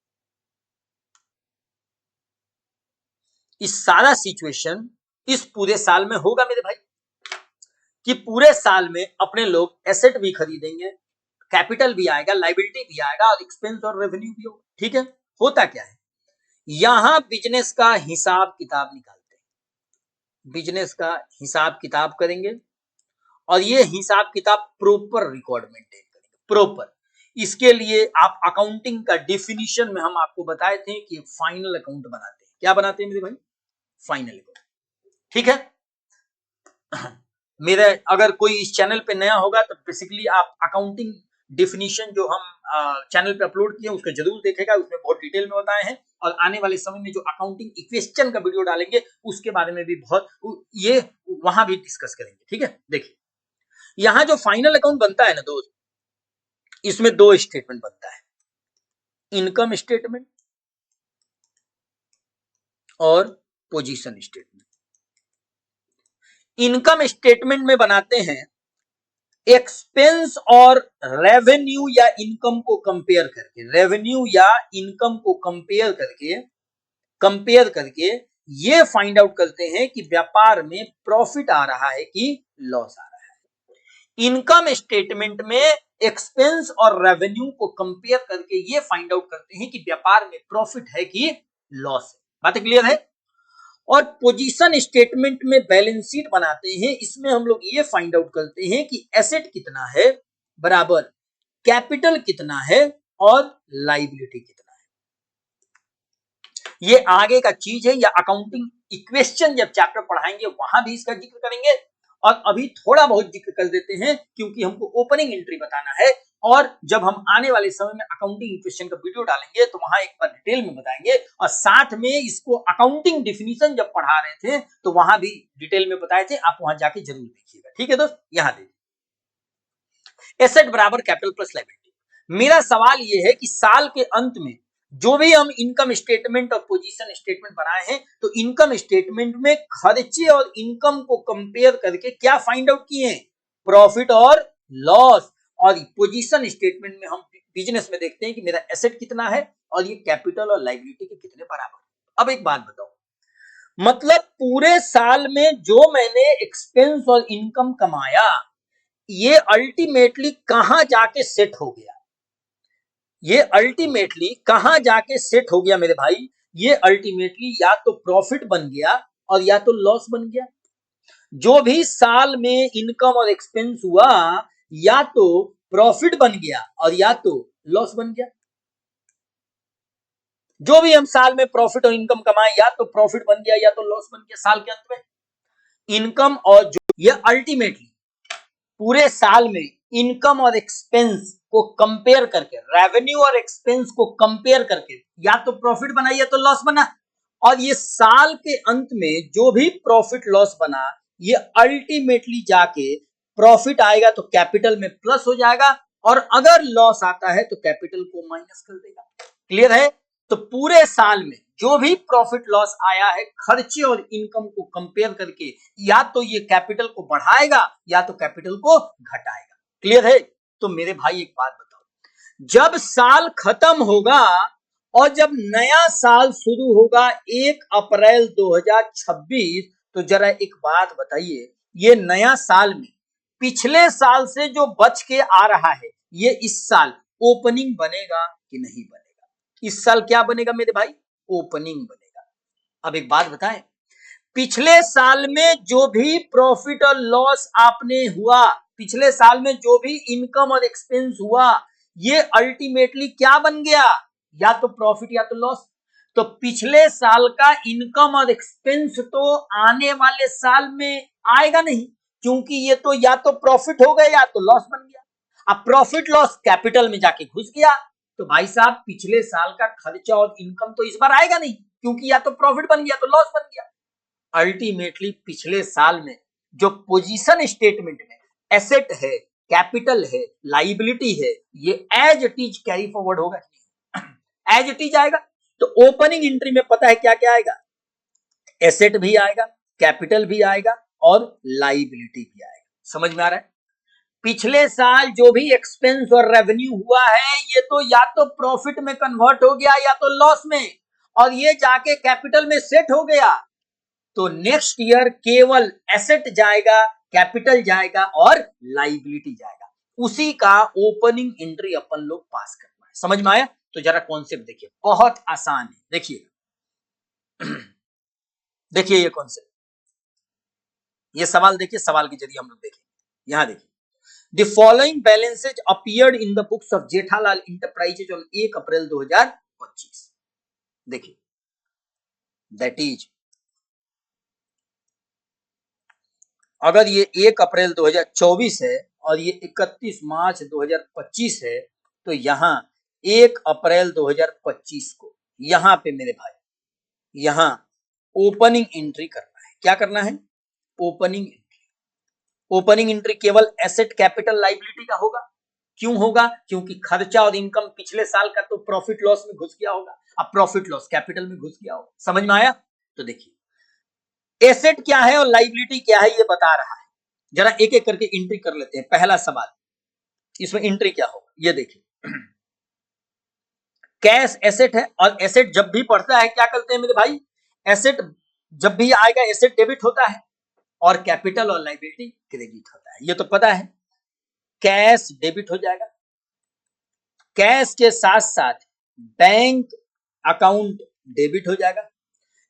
इस सारा सिचुएशन इस पूरे साल में होगा मेरे भाई, कि पूरे साल में अपने लोग एसेट भी खरीदेंगे, कैपिटल भी आएगा, लाइबिलिटी भी आएगा, और एक्सपेंस और रेवेन्यू भी होगा, ठीक है। होता क्या है, यहां बिजनेस का हिसाब किताब निकालते हैं, बिजनेस का हिसाब किताब करेंगे, और ये हिसाब किताब प्रॉपर रिकॉर्ड मेंटेन करेंगे, प्रॉपर। इसके लिए आप अकाउंटिंग का डिफिनीशन में हम आपको बताए थे कि फाइनल अकाउंट बनाते हैं। क्या बनाते हैं मेरे भाई, फाइनल अकाउंट, ठीक है। मेरे अगर कोई इस चैनल पे नया होगा तो बेसिकली आप अकाउंटिंग डिफिनीशन जो हम चैनल पे अपलोड किए उसको जरूर देखेगा, उसमें बहुत डिटेल में बताए हैं। और आने वाले समय में जो अकाउंटिंग इक्वेशन का वीडियो डालेंगे उसके बारे में भी बहुत ये वहां भी डिस्कस करेंगे, ठीक है। देखिए यहां जो फाइनल अकाउंट बनता है ना दोस्त, इसमें 2 स्टेटमेंट बनता है, इनकम स्टेटमेंट और पोजीशन स्टेटमेंट। इनकम स्टेटमेंट में बनाते हैं एक्सपेंस और रेवेन्यू या इनकम को कंपेयर करके, रेवेन्यू या इनकम को कंपेयर करके ये फाइंड आउट करते हैं कि व्यापार में प्रॉफिट आ रहा है कि लॉस आ रहा है। इनकम स्टेटमेंट में एक्सपेंस और रेवेन्यू को कंपेयर करके ये फाइंड आउट करते हैं कि व्यापार में प्रॉफिट है कि लॉस है। बात क्लियर है। और पोजीशन स्टेटमेंट में बैलेंस शीट बनाते हैं, इसमें हम लोग ये फाइंड आउट करते हैं कि एसेट कितना है बराबर कैपिटल कितना है और लाइबिलिटी कितना है। ये आगे का चीज है, या अकाउंटिंग इक्वेशन जब चैप्टर पढ़ाएंगे वहां भी इसका जिक्र करेंगे, और अभी थोड़ा बहुत जिक्र कर देते हैं क्योंकि हमको ओपनिंग एंट्री बताना है। और जब हम आने वाले समय में अकाउंटिंग इक्वेशन का वीडियो डालेंगे तो वहां एक बार डिटेल में बताएंगे, और साथ में इसको अकाउंटिंग डिफिनीशन जब पढ़ा रहे थे तो वहां भी डिटेल में बताए थे, आप वहां जाके जरूर देखिएगा, ठीक है दोस्त। यहां देखिए एसेट बराबर कैपिटल प्लस लायबिलिटी। मेरा सवाल यह है कि साल के अंत में जो भी हम इनकम स्टेटमेंट और पोजीशन स्टेटमेंट बनाए हैं, तो इनकम स्टेटमेंट में खर्चे और इनकम को कंपेयर करके क्या फाइंड आउट किए हैं, प्रॉफिट और लॉस। और पोजीशन स्टेटमेंट में हम बिजनेस में देखते हैं कि मेरा एसेट कितना है और ये कैपिटल और लायबिलिटी के कितने बराबर है। अब एक बात बताओ, मतलब पूरे साल में जो मैंने एक्सपेंस और इनकम कमाया, ये अल्टीमेटली कहां जाके सेट हो गया? ये अल्टीमेटली कहां जाके सेट हो गया मेरे भाई? ये अल्टीमेटली या तो प्रॉफिट बन गया और या तो लॉस बन गया। जो भी साल में इनकम और एक्सपेंस हुआ, या तो प्रॉफिट बन गया और या तो लॉस बन गया। जो भी हम साल में प्रॉफिट और इनकम कमाए, या तो प्रॉफिट बन गया या तो लॉस बन गया साल के अंत में। इनकम और जो ये अल्टीमेटली पूरे साल में इनकम और एक्सपेंस को कंपेयर करके, रेवेन्यू और एक्सपेंस को कंपेयर करके या तो प्रॉफिट बना या तो लॉस बना, और ये साल के अंत में जो भी प्रॉफिट लॉस बना, ये अल्टीमेटली जाके प्रॉफिट आएगा तो कैपिटल में प्लस हो जाएगा, और अगर लॉस आता है तो कैपिटल को माइनस कर देगा। क्लियर है? तो पूरे साल में जो भी प्रॉफिट लॉस आया है, खर्चे और इनकम को कंपेयर करके, या तो ये कैपिटल को बढ़ाएगा या तो कैपिटल को घटाएगा। क्लियर है? तो मेरे भाई एक बात बताओ, जब साल खत्म होगा और जब नया साल शुरू होगा 1 अप्रैल 2026, तो जरा एक बात बताइए, ये नया साल में पिछले साल से जो बच के आ रहा है, ये इस साल ओपनिंग बनेगा कि नहीं बनेगा? इस साल क्या बनेगा मेरे भाई? ओपनिंग बनेगा। अब एक बात बताएं, पिछले साल में जो भी प्रॉफिट और लॉस आपने हुआ, पिछले साल में जो भी इनकम और एक्सपेंस हुआ, ये अल्टीमेटली क्या बन गया? या तो प्रॉफिट या तो लॉस। तो पिछले साल का इनकम और एक्सपेंस तो आने वाले साल में आएगा नहीं, क्योंकि ये तो या तो प्रॉफिट हो गया या तो लॉस बन गया। अब प्रॉफिट लॉस कैपिटल में जाके घुस गया, तो भाई साहब पिछले साल का खर्चा और इनकम तो इस बार आएगा नहीं, क्योंकि या तो प्रॉफिट बन गया तो लॉस बन गया। अल्टीमेटली पिछले साल में जो पोजीशन स्टेटमेंट में एसेट है, कैपिटल है, लाइबिलिटी है, ये as it is carry forward होगा, एज इट इज आएगा। तो ओपनिंग एंट्री में पता है क्या क्या आएगा? एसेट भी आएगा, कैपिटल भी आएगा और लाइबिलिटी भी आएगा। समझ में आ रहा है? पिछले साल जो भी एक्सपेंस और रेवेन्यू हुआ है, ये तो या तो प्रॉफिट में कन्वर्ट हो गया या तो लॉस में, और ये जाके कैपिटल में सेट हो गया। तो नेक्स्ट ईयर केवल एसेट जाएगा, कैपिटल जाएगा और लाइबिलिटी जाएगा। उसी का ओपनिंग एंट्री अपन लोग पास करना है। समझ में आया? तो जरा कॉन्सेप्ट देखिए, बहुत आसान है। देखिए देखिए ये कॉन्सेप्ट, ये सवाल देखिए, सवाल के जरिए हम लोग देखेंगे। यहां देखिए, the following balances appeared in the books of Jethalal enterprises on 1 अप्रैल 2025। देखिए, दैट इज, अगर ये 1 अप्रैल 2024 है और ये 31 मार्च 2025 है, तो यहां 1 अप्रैल 2025 को यहां पे मेरे भाई, यहां ओपनिंग एंट्री करना है। क्या करना है? Opening entry. ओपनिंग एंट्री केवल एसेट, कैपिटल, लाइबिलिटी का होगा। क्यों होगा? क्योंकि खर्चा और इनकम पिछले साल का तो प्रॉफिट लॉस में घुस गया होगा, अब प्रॉफिट लॉस कैपिटल में घुस गया होगा। समझ में आया? तो देखिए, एसेट क्या है और लाइबिलिटी क्या है ये बता रहा है। जरा एक एक करके एंट्री कर लेते हैं। पहला सवाल, इसमें एंट्री क्या होगा ये देखिए। कैश एसेट है, और एसेट जब भी पढ़ता है क्या करते हैं मेरे भाई? एसेट जब भी आएगा एसेट डेबिट होता है, और कैपिटल और लाइबिलिटी क्रेडिट होता है। ये तो पता है। कैश डेबिट हो जाएगा, कैश के साथ साथ बैंक अकाउंट डेबिट हो जाएगा।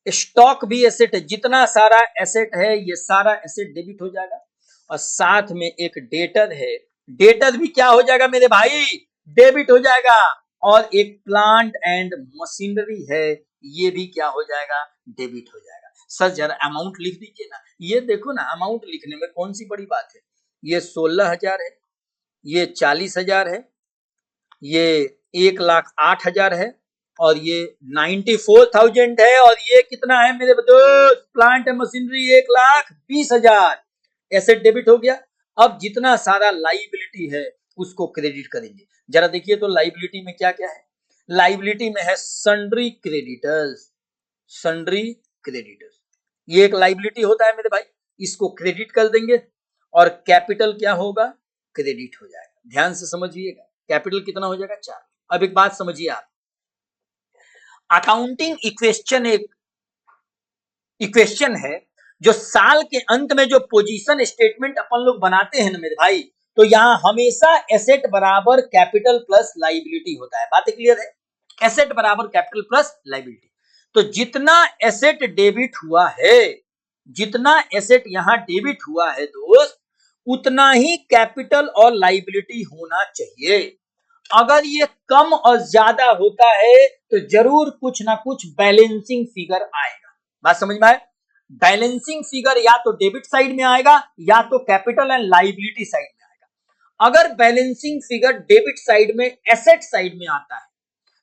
स्टॉक भी एसेट है, जितना सारा एसेट है ये सारा एसेट डेबिट हो जाएगा, और साथ में एक डेटर है, डेटर भी क्या हो जाएगा मेरे भाई? डेबिट हो जाएगा। और एक प्लांट एंड मशीनरी है, ये भी क्या हो जाएगा? डेबिट हो जाएगा। सर जरा अमाउंट लिख दीजिए ना। ये देखो ना, अमाउंट लिखने में कौन सी बड़ी बात है? ये 16,000 है, ये 40,000 है, ये 1,08,000 है, और ये 94,000 है, और ये कितना है मेरे दोस्त? Plant and machinery 1,20,000। Asset debit हो गया। अब जितना सारा लाइबिलिटी है उसको क्रेडिट करेंगे। जरा देखिए तो लाइबिलिटी में क्या क्या है? लाइबिलिटी में है सन्ड्री क्रेडिटर्स, सन्ड्री क्रेडिटर्स, ये एक लाइबिलिटी होता है मेरे भाई, इसको क्रेडिट कर देंगे। और कैपिटल क्या होगा? क्रेडिट हो जाएगा। ध्यान से समझिएगा, कैपिटल कितना हो जाएगा 4। अब एक बात समझिए आप, अकाउंटिंग इक्वेशन एक इक्वेशन है जो साल के अंत में जो पोजीशन स्टेटमेंट अपन लोग बनाते हैं ना मेरे भाई, तो यहां हमेशा एसेट बराबर कैपिटल प्लस लाइबिलिटी होता है। बात क्लियर है? एसेट बराबर कैपिटल प्लस लाइबिलिटी। तो जितना एसेट डेबिट हुआ है, जितना एसेट यहां डेबिट हुआ है दोस्त, उतना ही कैपिटल और लाइबिलिटी होना चाहिए। अगर ये कम और ज्यादा होता है तो जरूर कुछ ना कुछ बैलेंसिंग फिगर आएगा। बात समझ में आए? बैलेंसिंग फिगर या तो डेबिट साइड में आएगा या तो कैपिटल एंड लाइबिलिटी साइड में आएगा। अगर बैलेंसिंग फिगर डेबिट साइड में, एसेट साइड में आता है,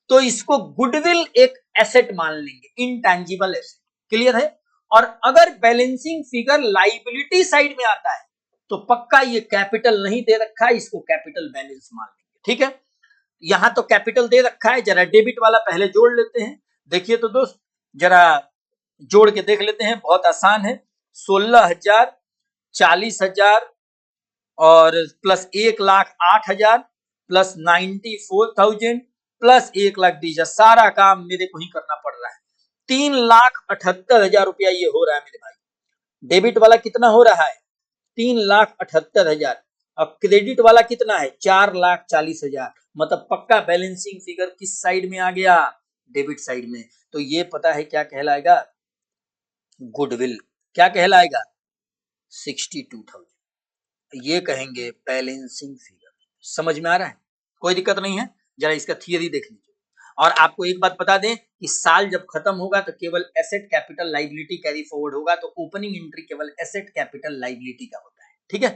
तो इसको गुडविल एक एसेट मान लेंगे, इनटैंजिबल एसेट। क्लियर है? और अगर बैलेंसिंग फिगर लाइबिलिटी साइड में आता है तो पक्का ये कैपिटल नहीं दे रखा है, इसको कैपिटल बैलेंस मान लेंगे। ठीक है? यहां तो कैपिटल दे रखा है, जरा डेबिट वाला पहले जोड़ लेते हैं। देखिए तो दोस्त, जरा जोड़ के देख लेते हैं, बहुत आसान है। 16,000, 40,000 और प्लस 1,08,000 प्लस 94,000 प्लस 1,20,000, सारा काम मेरे को ही करना पड़ रहा है। 3,78,000 रुपया ये हो रहा है मेरे भाई। डेबिट वाला कितना हो रहा है? 3,78,000। अब क्रेडिट वाला कितना है? 4,40,000। मतलब पक्का बैलेंसिंग फिगर किस साइड में आ गया? डेबिट साइड में। तो ये पता है क्या कहलाएगा? गुडविल। क्या कहलाएगा? 62,000। ये कहेंगे बैलेंसिंग फिगर। समझ में आ रहा है? कोई दिक्कत नहीं है। जरा इसका थियरी देख लीजिए। और आपको एक बात बता दें कि साल जब खत्म होगा तो केवल asset capital liability carry forward होगा, तो ओपनिंग एंट्री केवल एसेट कैपिटल लाइबिलिटी का होता है। ठीक है?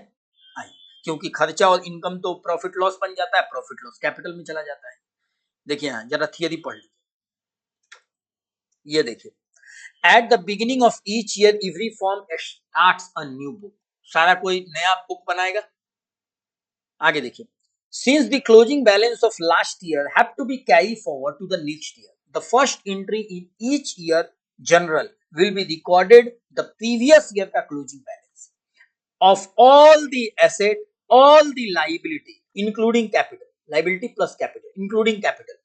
आइए, क्योंकि खर्चा और इनकम तो प्रॉफिट लॉस बन जाता है, प्रॉफिट लॉस कैपिटल में चला जाता है। देखिए यहां जरा थियरी पढ़ लीजिए। ये देखिए, at the beginning of each year every firm starts a new book. सारा कोई नया बुक बनाएगा। आगे देखिए, since the closing balance of last year have to be carried forward to the next year, the first entry in each year general will be recorded the previous year का closing balance of all the asset, all the liability including capital, liability plus capital including capital,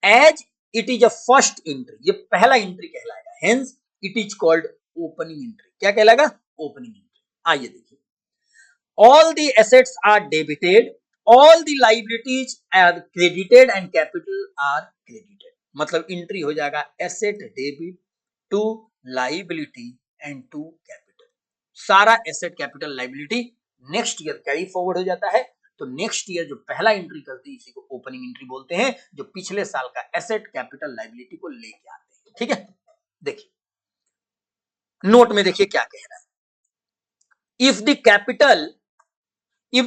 as it is a first entry। ये पहला एंट्री कहलाएगा, hence it is called opening entry। क्या कहलाएगा? opening entry। आइए देखिए, all the assets are debited, all the liabilities are credited and capital are credited। मतलब एंट्री हो जाएगा asset debit to liability and to capital. सारा asset capital liability next year carry forward हो जाता है। तो नेक्स्ट ईयर जो पहला एंट्री करती है इसी को ओपनिंग एंट्री बोलते हैं, जो पिछले साल का एसेट कैपिटल लाइबिलिटी को लेके आते हैं। ठीक है? देखिए नोट में देखिए क्या कह रहा है। If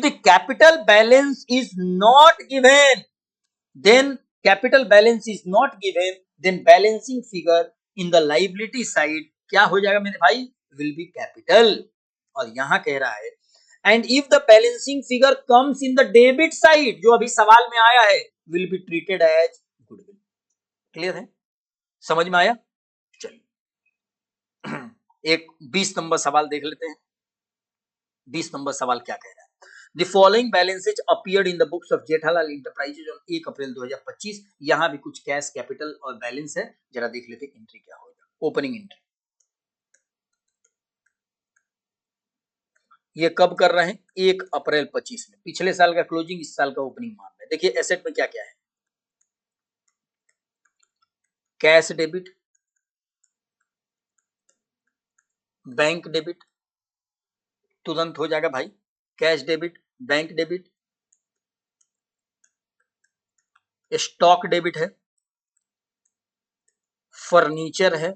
the capital balance is not given, then balancing figure in the liability side क्या हो जाएगा मेरे भाई? will be capital। और यहां कह रहा है and if the balancing figure comes in the debit side, जो अभी सवाल में आया है, will be treated as goodwill। Clear है? समझ में आया? चलिए एक 20 नंबर सवाल देख लेते हैं। 20 नंबर सवाल क्या कह रहा है? The following balances appeared in the books of Jethalal Enterprises on 1 अप्रैल 2025। यहां भी कुछ कैश, कैपिटल और बैलेंस है, जरा देख लेते हैं एंट्री क्या होगा। ओपनिंग एंट्री ये कब कर रहे हैं? 1 अप्रैल 25 में। पिछले साल का क्लोजिंग, इस साल का ओपनिंग मान रहे हैं। देखिए एसेट में क्या क्या है? कैश डेबिट, बैंक डेबिट, तुरंत हो जाएगा भाई, cash debit, bank debit, stock debit है, फर्नीचर है,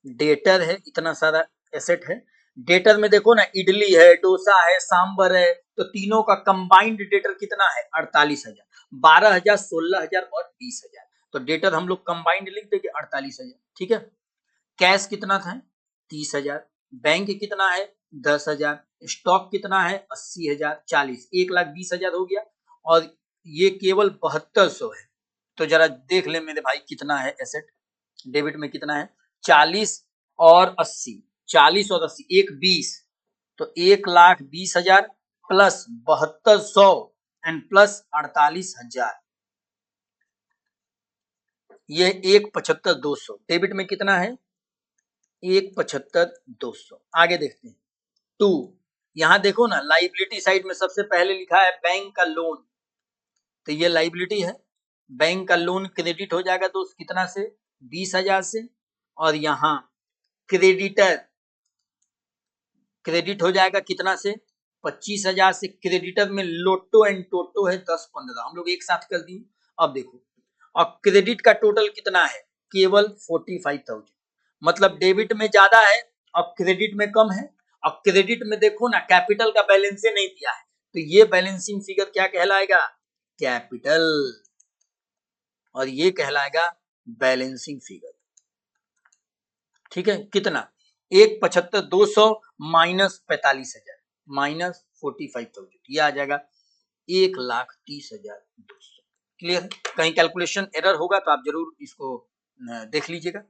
डेटर है, इतना सारा एसेट है। डेटर में देखो ना, इडली है, डोसा है, सांबर है, तो तीनों का कंबाइंड डेटर कितना है? 48,000, 12,000, 16,000 और 20,000। तो डेटर हम लोग कंबाइंड लिख देंगे 48,000। ठीक है? कैश कितना था? 30,000। बैंक कितना है? 10,000। स्टॉक कितना है? 80,000, 40, 1,20,000 हो गया। और ये केवल 7200 है। तो जरा देख ले मेरे भाई कितना है एसेट। डेबिट में कितना है? 40 और 80, 40 और 80, 1,20, तो 1,20,000 प्लस 7200 एंड प्लस 48,000, ये 1,75,200 डेबिट में कितना है 1,75,200। आगे देखते हैं 2, यहां देखो ना लाइबिलिटी साइड में सबसे पहले लिखा है बैंक का लोन, तो ये लाइबिलिटी है, बैंक का लोन क्रेडिट हो जाएगा दोस्त कितना से 20,000 से, और यहाँ क्रेडिटर क्रेडिट हो जाएगा कितना से 25,000 से। क्रेडिटर में लोटो एंड टोटो है 10-15, हम लोग एक साथ कर दिए। अब देखो, और क्रेडिट का टोटल कितना है केवल 45,000, मतलब डेबिट में ज्यादा है और क्रेडिट में कम है। और क्रेडिट में देखो ना कैपिटल का बैलेंस नहीं दिया है, तो ये बैलेंसिंग फिगर क्या कहलाएगा कैपिटल, और ये कहलाएगा बैलेंसिंग फिगर। ठीक है, कितना 1,75,200 माइनस 45,000 माइनस 45,000, ये आ जाएगा 1,30,200। क्लियर? कहीं कैलकुलेशन एरर होगा तो आप जरूर इसको देख लीजिएगा,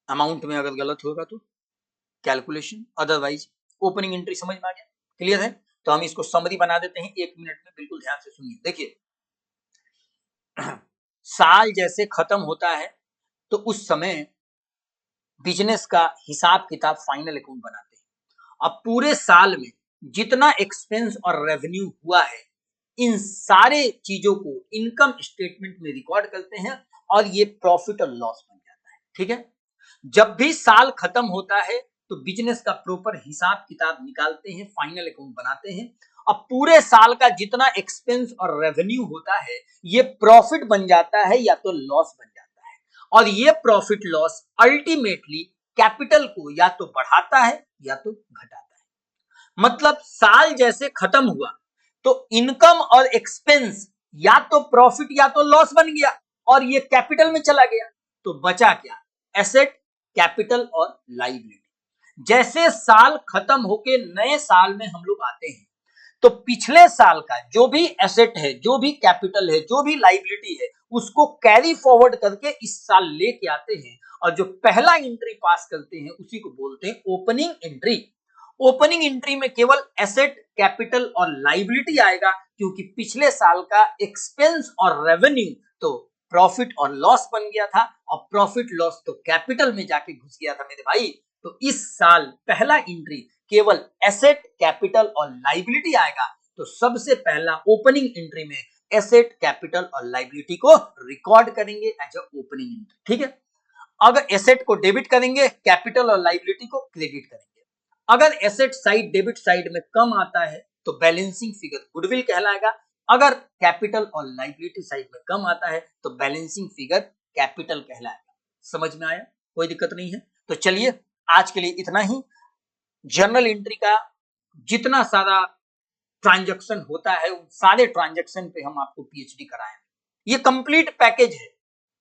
अमाउंट में अगर गलत होगा तो कैलकुलेशन, अदरवाइज ओपनिंग एंट्री समझ में आ गया। क्लियर है? तो हम इसको समरी बना देते हैं 1 मिनट में, बिल्कुल ध्यान से सुनिए। देखिए साल जैसे खत्म होता है तो उस समय बिजनेस का हिसाब किताब फाइनल अकाउंट बनाते हैं। अब पूरे साल में जितना एक्सपेंस और रेवेन्यू हुआ है इन सारे चीजों को इनकम स्टेटमेंट में रिकॉर्ड करते हैं और ये प्रॉफिट और लॉस बन जाता है। ठीक है, जब भी साल खत्म होता है तो बिजनेस का प्रॉपर हिसाब किताब निकालते हैं, फाइनल अकाउंट बनाते हैं। अब पूरे साल का जितना एक्सपेंस और रेवेन्यू होता है ये प्रॉफिट बन जाता है या तो लॉस बन जाता है, और ये प्रॉफिट लॉस अल्टीमेटली कैपिटल को या तो बढ़ाता है या तो घटाता है। मतलब साल जैसे खत्म हुआ तो इनकम और एक्सपेंस या तो प्रॉफिट या तो लॉस बन गया और ये कैपिटल में चला गया, तो बचा क्या एसेट, कैपिटल और लाइबिलिटी। जैसे साल खत्म होके नए साल में हम लोग आते हैं तो पिछले साल का जो भी एसेट है, जो भी कैपिटल है, जो भी लाइबिलिटी है उसको कैरी फॉरवर्ड करके इस साल लेके आते हैं, और जो पहला एंट्री पास करते हैं उसी को बोलते हैं ओपनिंग एंट्री। ओपनिंग एंट्री में केवल एसेट, कैपिटल और लाइबिलिटी आएगा, क्योंकि पिछले साल का एक्सपेंस और रेवेन्यू तो प्रॉफिट और लॉस बन गया था, और प्रॉफिट लॉस तो कैपिटल में जाके घुस गया था मेरे भाई। तो इस साल पहला एंट्री केवल एसेट, कैपिटल और लाइबिलिटी आएगा, तो सबसे पहला ओपनिंग एंट्री में एसेट, कैपिटल और लाइबिलिटी को रिकॉर्ड करेंगे एज अ ओपनिंग एंट्री। ठीक है, अगर एसेट को डेबिट करेंगे, कैपिटल और लाइबिलिटी को क्रेडिट करेंगे। अगर एसेट साइड डेबिट साइड में कम आता है तो बैलेंसिंग फिगर गुडविल कहलाएगा, अगर कैपिटल और लाइबिलिटी साइड में कम आता है तो बैलेंसिंग फिगर कैपिटल कहलाएगा। समझ में आया? कोई दिक्कत नहीं है। तो चलिए आज के लिए इतना ही। जर्नल एंट्री का जितना सारा ट्रांजैक्शन होता है उन सारे ट्रांजैक्शन पे हम आपको पीएचडी कराएंगे। ये कंप्लीट पैकेज है,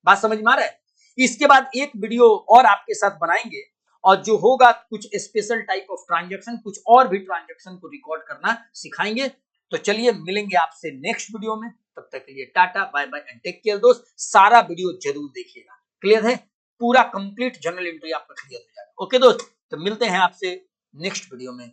बात समझ में आ रहा है? इसके बाद एक वीडियो और आपके साथ बनाएंगे, और जो होगा कुछ स्पेशल टाइप ऑफ ट्रांजैक्शन, कुछ और भी ट्रांजैक्शन को रिकॉर्ड करना सिखाएंगे। तो चलिए मिलेंगे आपसे नेक्स्ट वीडियो में, तब तक के लिए tata bye bye and take care दोस्त। सारा वीडियो जरूर देखिएगा, क्लियर है? पूरा कंप्लीट जर्नल एंट्री आपका क्लियर हो जाएगा। ओके दोस्त, तो मिलते हैं आपसे नेक्स्ट वीडियो में।